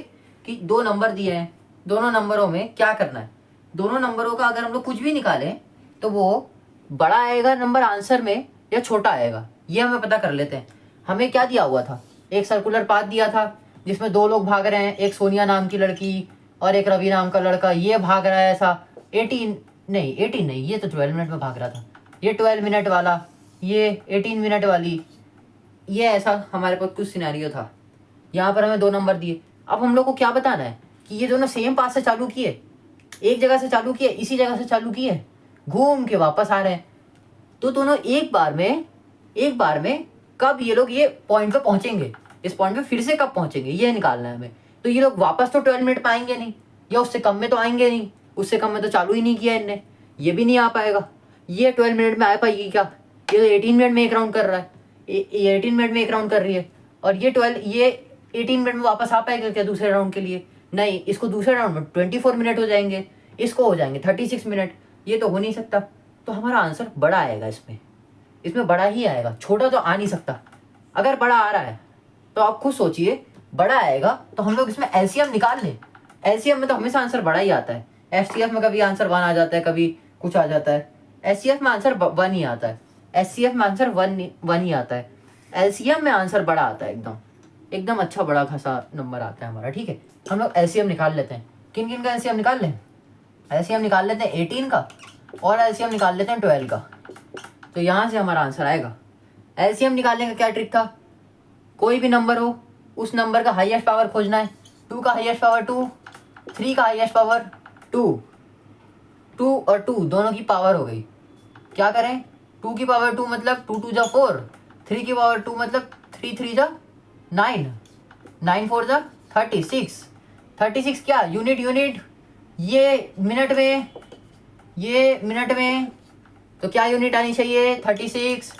कि 2 नंबर दिए हैं, दोनों नंबरों में क्या करना है। दोनों नंबरों का अगर हम लोग कुछ भी निकालें तो वो बड़ा आएगा नंबर आंसर में या छोटा आएगा, ये हमें पता कर लेते हैं। हमें क्या दिया हुआ था, एक सर्कुलर पाथ दिया था जिसमें 2 लोग भाग रहे हैं, एक सोनिया नाम की लड़की और एक रवि नाम का लड़का, ये भाग रहा है ऐसा 18 नहीं, ये तो 12 मिनट में भाग रहा था, ये 12 मिनट वाला, ये 18 मिनट वाली, ये ऐसा हमारे पास कुछ सिनेरियो था। यहाँ पर हमें 2 नंबर दिए। अब हम लोग को क्या बताना है कि ये दोनों सेम पाथ से चालू किए, एक जगह से चालू किए, इसी जगह से चालू किए, घूम के वापस आ रहे हैं, तो दोनों एक बार में कब ये लोग ये पॉइंट पे पहुंचेंगे, इस पॉइंट पे फिर से कब पहुंचेंगे, ये निकालना है हमें। तो ये लोग वापस तो 12 मिनट में आएंगे नहीं, या उससे कम में तो आएंगे नहीं, उससे कम में तो चालू ही नहीं किया इनने, ये भी नहीं आ पाएगा। ये 12 मिनट में आ पाएगी क्या, ये तो 18 मिनट में एक राउंड कर रहा है, ये 18 मिनट में एक राउंड कर रही है, और ये 18 मिनट में वापस आ पाएगा क्या दूसरे राउंड के लिए, नहीं, इसको दूसरे राउंड में 24 मिनट हो जाएंगे, इसको हो जाएंगे 36 मिनट, ये तो हो नहीं सकता। तो हमारा आंसर बड़ा आएगा, इसमें बड़ा ही आएगा, छोटा तो आ नहीं सकता। अगर बड़ा आ रहा है तो आप खुद सोचिए, बड़ा आएगा तो हम लोग इसमें एलसीएम निकाल लें। एलसीएम में तो हमेशा आंसर बड़ा ही आता है, एचसीएफ में कभी आंसर 1 आ जाता है, कभी कुछ आ जाता है, एचसीएफ में आंसर 1 ही आता है, एचसीएफ में आंसर 1 ही आता है, एलसीएम में आंसर बड़ा आता है, एकदम अच्छा बड़ा खासा नंबर आता है हमारा, ठीक है। हम लोग एलसीएम निकाल लेते हैं, किन किन का एलसीएम निकाल लें, एलसीएम निकाल लेते हैं 18 का और एलसीएम निकाल लेते हैं 12 का। तो यहाँ से हमारा आंसर आएगा। एलसीएम निकालने का क्या ट्रिक था, कोई भी नंबर हो उस नंबर का हाईएस्ट पावर खोजना है, 2 का हाईएस्ट पावर 2, 3 का हाईएस्ट पावर 2, 2 और 2 दोनों की पावर हो गई। क्या करें, 2 की पावर 2 मतलब 2 2 जा 4, 3 की पावर 2 मतलब 3 3 जा 9, 9 4 जा 36, 36 क्या यूनिट, ये मिनट में, तो क्या यूनिट आनी चाहिए, 36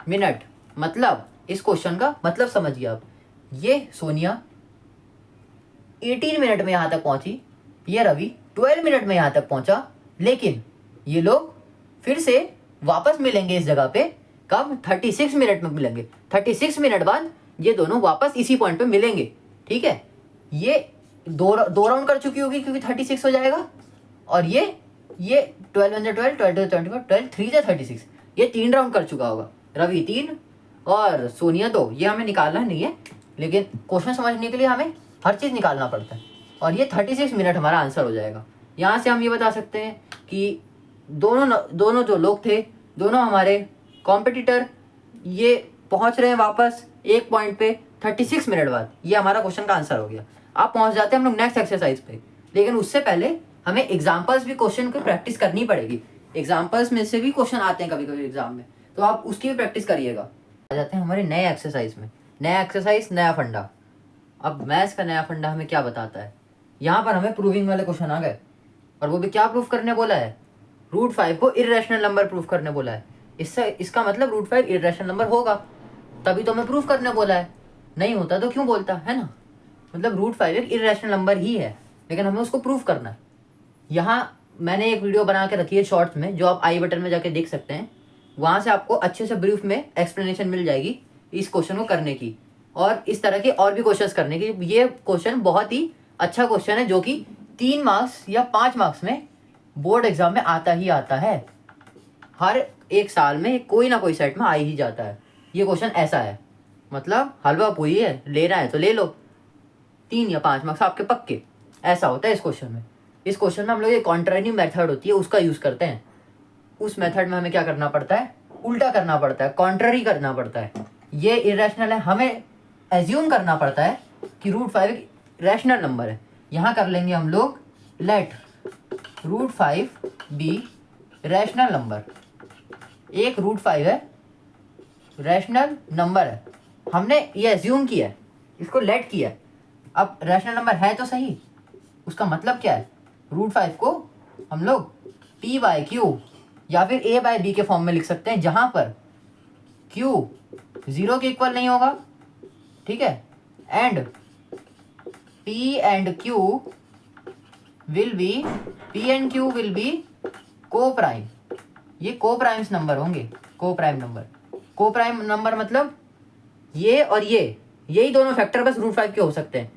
मिनट। मतलब इस क्वेश्चन का मतलब समझिए आप, ये सोनिया 18 मिनट में यहाँ तक पहुंची, ये रवि 12 मिनट में यहाँ तक पहुंचा, लेकिन ये लोग फिर से वापस मिलेंगे इस जगह पे कब, 36 मिनट में मिलेंगे। 36 मिनट बाद ये दोनों वापस इसी पॉइंट पे मिलेंगे, ठीक है। ये दो राउंड कर चुकी होगी क्योंकि 36 हो जाएगा, और ये 12 1 12, 12 2 24, 12 3 जा 36, ये 3 राउंड कर चुका होगा, रवि 3 और सोनिया 2। ये हमें निकालना नहीं है, लेकिन क्वेश्चन समझने के लिए हमें हर चीज़ निकालना पड़ता है, और ये 36 मिनट हमारा आंसर हो जाएगा। यहाँ से हम ये बता सकते हैं कि दोनों जो लोग थे, दोनों हमारे कॉम्पिटिटर, ये पहुँच रहे हैं वापस एक पॉइंट पे 36 मिनट बाद। ये हमारा क्वेश्चन का आंसर हो गया। आप पहुँच जाते हैं हम लोग नेक्स्ट एक्सरसाइज पे, लेकिन उससे पहले हमें एग्जाम्पल्स भी क्वेश्चन की प्रैक्टिस करनी पड़ेगी। एग्जाम्पल्स में से भी क्वेश्चन आते हैं कभी कभी एग्जाम में, तो आप उसकी भी प्रैक्टिस करिएगा। आ जाते हैं हमारे नए एक्सरसाइज में, नया एक्सरसाइज नया फंडा। अब मैथ्स का नया फंडा हमें क्या बताता है, यहाँ पर हमें प्रूविंग वाले क्वेश्चन आ गए, और वो भी क्या प्रूफ करने बोला है, √5 को इरेशनल नंबर प्रूफ करने बोला है। इससे इसका मतलब √5 इरेशनल नंबर होगा, तभी तो हमें प्रूफ करने बोला है। नहीं होता तो क्यों बोलता है ना। मतलब √5 एक इरेशनल नंबर ही है, लेकिन हमें उसको प्रूफ करना है। यहाँ मैंने एक वीडियो बना के रखी है शॉर्ट्स में, जो आप आई बटन में जाके देख सकते हैं। वहाँ से आपको अच्छे से ब्रीफ में एक्सप्लेनेशन मिल जाएगी इस क्वेश्चन को करने की, और इस तरह के और भी क्वेश्चंस करने की। ये क्वेश्चन बहुत ही अच्छा क्वेश्चन है, जो कि 3 मार्क्स या 5 मार्क्स में बोर्ड एग्जाम में आता ही आता है। हर एक साल में कोई ना कोई सेट में आ ही जाता है। ये क्वेश्चन ऐसा है, मतलब हलवा पूरी है, लेना है तो ले लो, 3 या 5 मार्क्स आपके पक्के। ऐसा होता है इस क्वेश्चन में। इस क्वेश्चन में हम लोग एक कॉन्ट्रारिंग मेथड होती है, उसका यूज़ करते हैं। उस मेथड में हमें क्या करना पड़ता है, उल्टा करना पड़ता है, कॉन्ट्ररी करना पड़ता है। ये इरेशनल है, हमें एज्यूम करना पड़ता है कि √5 एक रैशनल नंबर है। यहाँ कर लेंगे हम लोग लेट √5 बी रैशनल नंबर। एक √5 है, रैशनल नंबर है, हमने ये एज्यूम किया है, इसको लेट किया है। अब रैशनल नंबर है तो सही, उसका मतलब क्या है, √5 को हम लोग p/q या फिर a/b के फॉर्म में लिख सकते हैं, जहां पर q 0 के इक्वल नहीं होगा, ठीक है, and p and q will be को प्राइम। ये को प्राइम्स नंबर होंगे, को प्राइम नंबर। को प्राइम नंबर मतलब ये और ये, यही दोनों फैक्टर बस √5 के हो सकते हैं।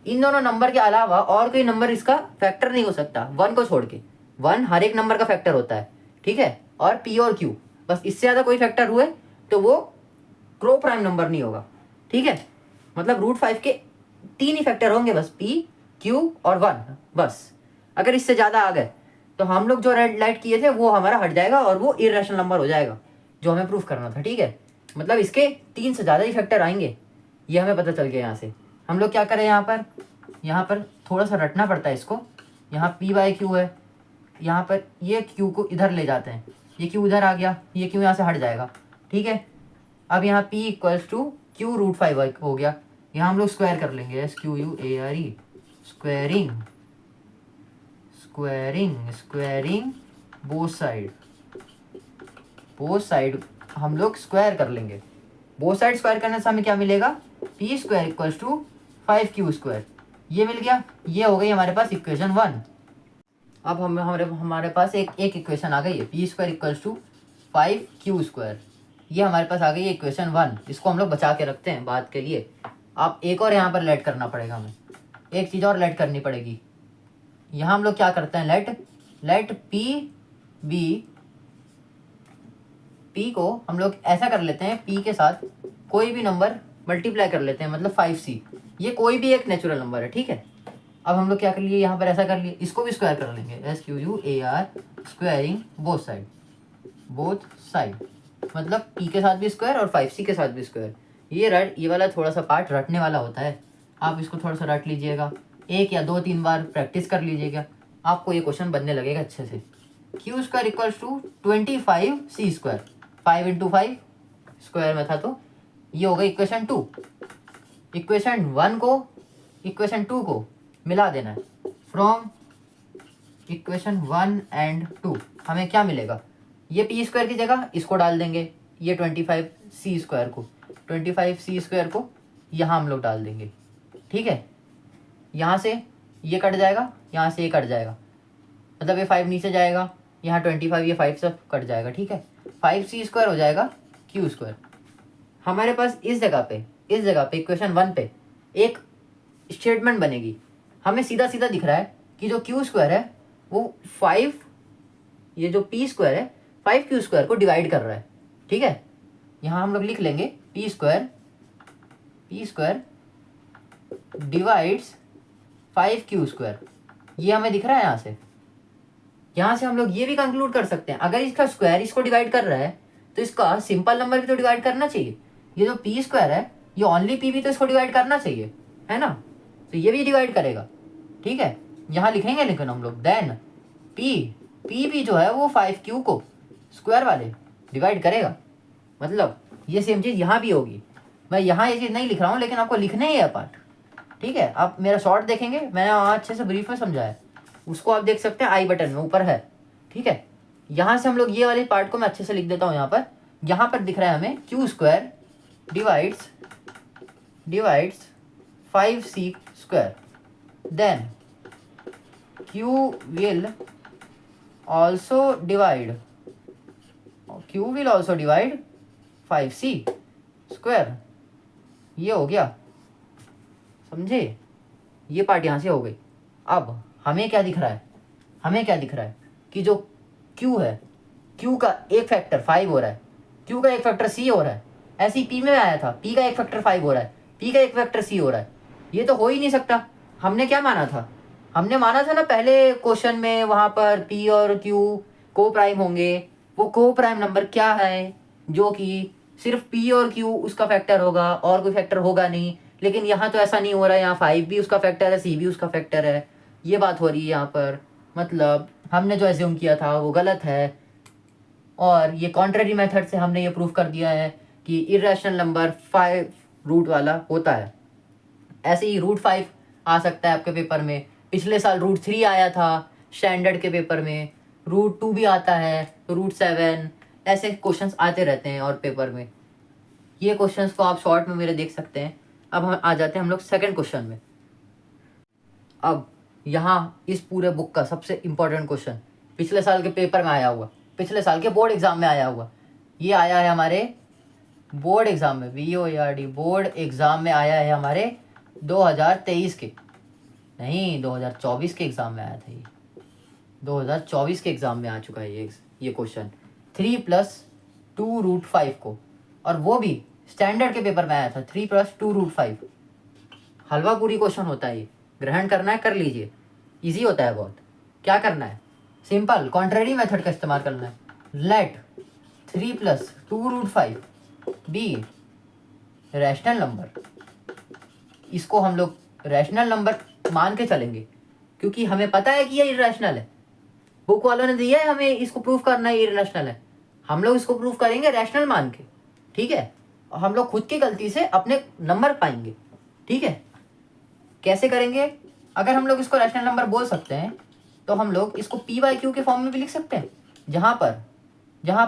इन दोनों नंबर के अलावा और कोई नंबर इसका फैक्टर नहीं हो सकता, 1 को छोड़ के। 1 हर एक नंबर का फैक्टर होता है, ठीक है, और p और q, बस इससे ज़्यादा कोई फैक्टर हुए तो वो को प्राइम नंबर नहीं होगा, ठीक है। मतलब √5 के 3 ही फैक्टर होंगे बस, p, q और 1 बस। अगर इससे ज़्यादा आ गए तो हम लोग जो रेड लाइट किए थे वो हमारा हट जाएगा और वो इरेशनल नंबर हो जाएगा, जो हमें प्रूफ करना था, ठीक है। मतलब इसके 3 से ज़्यादा ही फैक्टर आएंगे, ये हमें पता चल गया। यहाँ से हम लोग क्या करें, यहाँ पर थोड़ा सा रटना पड़ता है इसको। यहाँ p/q है, यहाँ पर ये q को इधर ले जाते हैं, ये q इधर आ गया, ये q यहाँ से हट जाएगा, ठीक है। अब यहाँ p = q √5 हो गया। यहाँ हम लोग स्क्वायर कर लेंगे, SQUARE, स्क्वायरिंग बोथ साइड हम लोग स्क्वायर कर लेंगे। बोथ साइड स्क्वायर करने से हमें क्या मिलेगा, p² = 5q²। ये मिल गया, ये हो गई हमारे पास इक्वेशन 1। अब हमारे पास एक इक्वेशन आ गई है, p² = 5q²। ये हमारे पास आ गई है इक्वेशन 1। इसको हम लोग बचा के रखते हैं बाद के लिए। अब एक और यहाँ पर लेट करना पड़ेगा, हमें एक चीज़ और लेट करनी पड़ेगी। यहाँ हम लोग क्या करते हैं, लेट p को हम लोग ऐसा कर लेते हैं, p के साथ कोई भी नंबर मल्टीप्लाई कर लेते हैं, मतलब 5c। ये कोई भी एक नेचुरल नंबर है, ठीक है। अब हम लोग क्या कर लिए, यहाँ पर ऐसा कर लिए, इसको भी स्क्वायर कर लेंगे, SQUAR, स्क्वायरिंग बोथ साइड, मतलब p के साथ भी स्क्वायर और 5c के साथ भी स्क्वायर। ये वाला थोड़ा सा पार्ट रटने वाला होता है, आप इसको थोड़ा सा रट लीजिएगा, 1 या 2-3 बार प्रैक्टिस कर लीजिएगा, आपको ये क्वेश्चन बनने लगेगा अच्छे से। q² = 25c², 5 × 5 स्क्वायर में था, तो ये हो गई इक्वेशन 2। इक्वेशन 1 को इक्वेशन 2 को मिला देना है। फ्रॉम इक्वेशन 1 एंड 2 हमें क्या मिलेगा, ये p² की जगह इसको डाल देंगे, ये 25c² को यहाँ हम लोग डाल देंगे, ठीक है। यहाँ से ये कट जाएगा, यहाँ से ये कट जाएगा, मतलब ये 5 नीचे जाएगा, यहाँ 25, ये 5 सब कट जाएगा, ठीक है। 5c² हो जाएगा q²। हमारे पास इस जगह पे इक्वेशन 1 पे एक स्टेटमेंट बनेगी। हमें सीधा सीधा दिख रहा है कि जो q² है वो 5, ये जो p² है 5q² को डिवाइड कर रहा है, ठीक है। यहाँ हम लोग लिख लेंगे p² डिवाइड्स 5q²। ये हमें दिख रहा है यहाँ से हम लोग ये भी कंक्लूड कर सकते हैं, अगर इसका स्क्वायर इसको डिवाइड कर रहा है तो इसका सिंपल नंबर भी तो डिवाइड करना चाहिए। ये जो p² है ये ओनली p भी तो इसको डिवाइड करना चाहिए, है ना, तो ये भी डिवाइड करेगा, ठीक है। यहाँ लिखेंगे लेकिन हम लोग देन p भी जो है वो 5q को स्क्वायर वाले डिवाइड करेगा, मतलब ये सेम चीज़ यहाँ भी होगी। मैं यहाँ ये चीज़ नहीं लिख रहा हूँ, लेकिन आपको लिखना ही है पार्ट, ठीक है। आप मेरा शॉर्ट देखेंगे, मैंने वहाँ अच्छे से ब्रीफ में समझाया, उसको आप देख सकते हैं, आई बटन में ऊपर है, ठीक है। यहाँ से हम लोग ये वाले पार्ट को मैं अच्छे से लिख देता हूँ। यहाँ पर दिख रहा है हमें Q square divides 5c square, then Q will also divide 5c square. ये हो गया, समझे? ये पार्ट यहाँ से हो गई। अब हमें क्या दिख रहा है कि जो q है, q का एक फैक्टर 5 हो रहा है, q का एक फैक्टर c हो रहा है। ऐसे ही p में आया था, p का एक फैक्टर 5 हो रहा है, p का एक फैक्टर c हो रहा है। ये तो हो ही नहीं सकता। हमने क्या माना था? हमने माना था ना पहले क्वेश्चन में, वहाँ पर p और q को प्राइम होंगे। वो को प्राइम नंबर क्या है? जो कि सिर्फ p और q उसका फैक्टर होगा और कोई फैक्टर होगा नहीं। लेकिन यहाँ तो ऐसा नहीं हो रहा है, यहाँ 5 भी उसका फैक्टर है, c भी उसका फैक्टर है। ये बात हो रही है यहाँ पर। मतलब हमने जो एज्यूम किया था वो गलत है, और ये कॉन्ट्रेरी मेथड से हमने ये प्रूव कर दिया है कि इरेशनल नंबर 5 रूट वाला होता है। ऐसे ही रूट 5 आ सकता है आपके पेपर में। पिछले साल रूट 3 आया था स्टैंडर्ड के पेपर में, रूट 2 भी आता है, रूट 7, ऐसे क्वेश्चंस आते रहते हैं और पेपर में। ये क्वेश्चंस को आप शॉर्ट में मेरे देख सकते हैं। अब हम आ जाते हैं हम लोग सेकंड क्वेश्चन में। अब यहाँ इस पूरे बुक का सबसे इम्पोर्टेंट क्वेश्चन पिछले साल के पेपर में आया हुआ, पिछले साल के बोर्ड एग्जाम में आया हुआ। ये आया है हमारे बोर्ड एग्जाम में, BOARD बोर्ड एग्जाम में आया है हमारे 2023 के, नहीं 2024 के एग्जाम में आया था। ये 2024 के एग्जाम में आ चुका है ये क्वेश्चन 3+2 रूट 5 को, और वो भी स्टैंडर्ड के पेपर में आया था 3+2 रूट 5। हलवा पूरी क्वेश्चन होता है ये, ग्रहण करना है कर लीजिए, इजी होता है बहुत। क्या करना है? सिंपल कॉन्ट्रेरी मेथड का इस्तेमाल करना है। Let 3+2 root 5 be rational number. इसको हम लोग रैशनल नंबर मान के चलेंगे, क्योंकि हमें पता है कि ये इरेशनल है। बुक वालों ने दिया है हमें इसको प्रूव करना है इरेशनल है, हम लोग इसको प्रूव करेंगे रैशनल मान के, ठीक है? और हम लोग खुद की गलती से अपने नंबर पाएंगे, ठीक है? कैसे करेंगे? अगर हम लोग इसको रैशनल नंबर बोल सकते हैं तो हम लोग इसको p/q के फॉर्म में भी लिख सकते हैं, जहाँ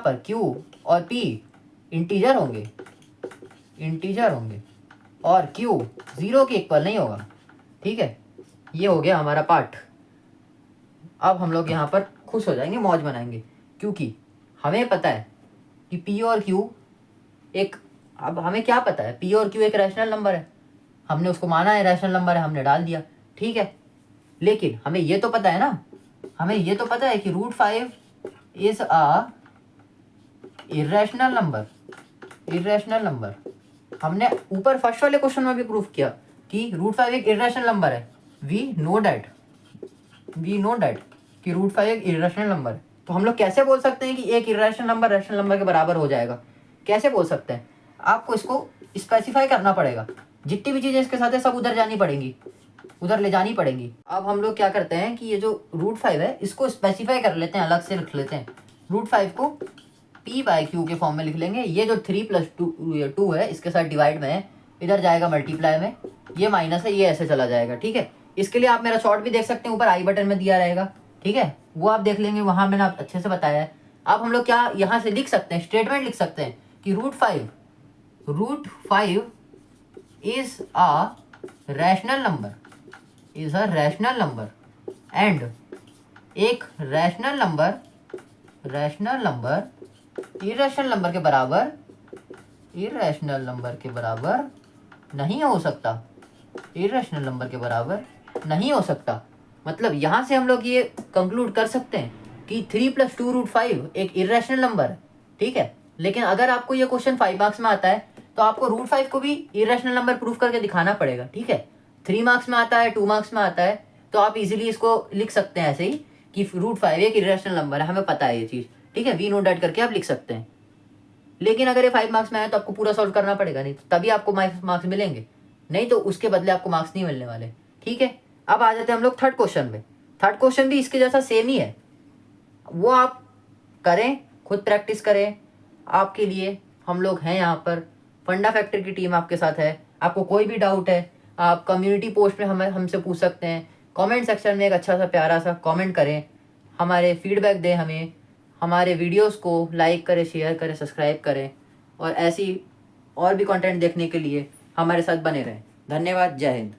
पर q और p इंटीजर होंगे और q 0 के इक्वल नहीं होगा, ठीक है? ये हो गया हमारा पार्ट। अब हम लोग यहाँ पर खुश हो जाएंगे, मौज बनाएंगे, क्योंकि हमें पता है कि p और q एक, अब हमें क्या पता है? p और q एक रैशनल नंबर है, हमने उसको माना है रैशनल नंबर है, हमने डाल दिया, ठीक है? लेकिन हमें ये तो पता है ना, हमें ये तो पता है कि root 5 is a irrational number. हमने ऊपर फर्स्ट वाले क्वेश्चन में भी प्रूफ किया कि रूट 5 एक इरेशनल नंबर है। वी नो डैट कि रूट 5 एक इरेशनल नंबर है। तो हम लोग कैसे बोल सकते हैं कि एक इरेशनल नंबर रैशनल नंबर के बराबर हो जाएगा? कैसे बोल सकते हैं? आपको इसको स्पेसिफाई करना पड़ेगा। जितनी भी चीज़ें इसके साथ है सब उधर ले जानी पड़ेंगी। अब हम लोग क्या करते हैं कि ये जो रूट 5 है इसको स्पेसिफाई कर लेते हैं, अलग से रख लेते हैं। रूट 5 को p/q के फॉर्म में लिख लेंगे। ये जो 3+2 है इसके साथ डिवाइड में है, इधर जाएगा मल्टीप्लाई में, ये माइनस है, ये ऐसे चला जाएगा, ठीक है? इसके लिए आप मेरा शॉर्ट भी देख सकते हैं, ऊपर आई बटन में दिया रहेगा, ठीक है? वो आप देख लेंगे, वहाँ मैंने आप अच्छे से बताया है। अब हम लोग क्या यहाँ से लिख सकते हैं, स्टेटमेंट लिख सकते हैं कि root 5 is a rational number and एक रैशनल नंबर इरेशनल नंबर के बराबर नहीं हो सकता। मतलब यहाँ से हम लोग ये कंक्लूड कर सकते हैं कि 3+2 रूट 5 एक इरेशनल नंबर है, ठीक है? लेकिन अगर आपको ये क्वेश्चन 5 मार्क्स में आता है तो आपको रूट 5 को भी इरेशनल नंबर प्रूफ करके दिखाना पड़ेगा, ठीक है? 3 मार्क्स में आता है, 2 मार्क्स में आता है, तो आप इजीली इसको लिख सकते हैं ऐसे ही कि रूट 5 एक इरेशनल नंबर है, हमें पता है ये चीज़, ठीक है? वी नो डैट करके आप लिख सकते हैं। लेकिन अगर ये 5 मार्क्स में आए तो आपको पूरा सॉल्व करना पड़ेगा, नहीं तो तभी आपको मार्क्स मिलेंगे, नहीं तो उसके बदले आपको मार्क्स नहीं मिलने वाले, ठीक है? अब आ जाते हैं हम लोग थर्ड क्वेश्चन में। थर्ड क्वेश्चन भी इसके जैसा सेम ही है, वो आप करें, खुद प्रैक्टिस करें। आपके लिए हम लोग हैं यहाँ पर, फंडा फैक्टर की टीम आपके साथ है। आपको कोई भी डाउट है आप कम्युनिटी पोस्ट में हमसे पूछ सकते हैं। कमेंट सेक्शन में एक अच्छा सा प्यारा सा कमेंट करें, हमारे फीडबैक दें हमें, हमारे वीडियोस को लाइक करें, शेयर करें, सब्सक्राइब करें और ऐसी और भी कंटेंट देखने के लिए हमारे साथ बने रहें। धन्यवाद। जय हिंद।